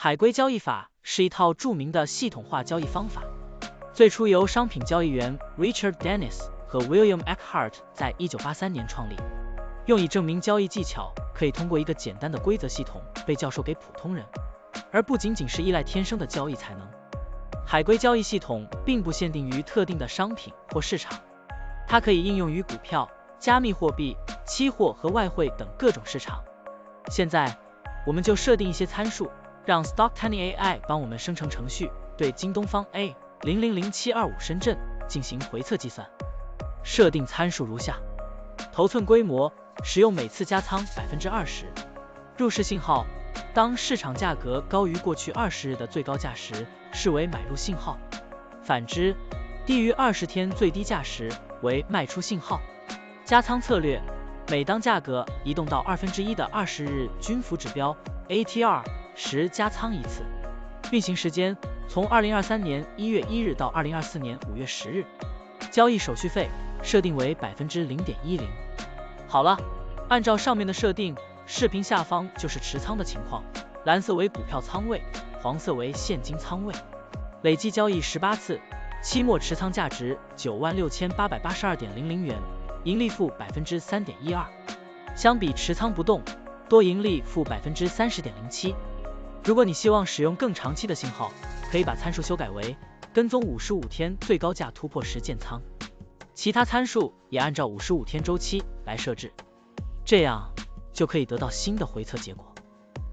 海龟交易法是一套著名的系统化交易方法，最初由商品交易员 Richard Dennis 和 William Eckhart 在1983年创立，用以证明交易技巧可以通过一个简单的规则系统被教授给普通人，而不仅仅是依赖天生的交易才能。海龟交易系统并不限定于特定的商品或市场，它可以应用于股票、加密货币、期货和外汇等各种市场。现在，我们就设定一些参数，让 Stocktiny AI 帮我们生成程序，对京东方 A000725 深圳进行回测计算。设定参数如下：头寸规模，使用每次加仓 20%。入市信号，当市场价格高于过去20日的最高价时，视为买入信号；反之，低于20天最低价时为卖出信号。加仓策略，每当价格移动到1/2的20日均幅指标 ATR 时加仓一次。运行时间从2023年1月1日到2024年5月10日。交易手续费设定为 0.10%。好了，按照上面的设定，视频下方就是持仓的情况，蓝色为股票仓位，黄色为现金仓位。累计交易18次，期末持仓价值 96,882.00 元，盈利负 3.12%。相比持仓不动，多盈利负 30.07%。如果你希望使用更长期的信号，可以把参数修改为跟踪55天最高价突破时建仓，其他参数也按照55天周期来设置，这样就可以得到新的回测结果。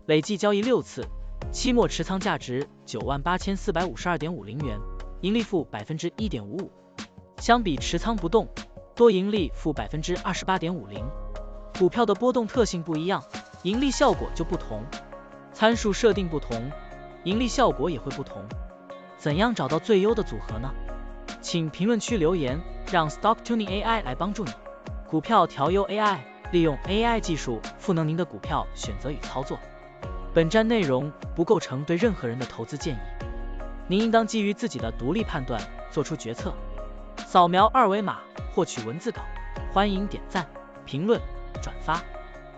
累计交易6次，期末持仓价值 98,452.50 元，盈利负 1.55%。相比持仓不动，多盈利负 28.50%。股票的波动特性不一样，盈利效果就不同，参数设定不同，盈利效果也会不同。怎样找到最优的组合呢？请评论区留言，让 Stocktiny AI 来帮助你。股票调优 AI， 利用 AI 技术赋能您的股票选择与操作。本站内容不构成对任何人的投资建议，您应当基于自己的独立判断做出决策。扫描二维码获取文字稿，欢迎点赞、评论、转发。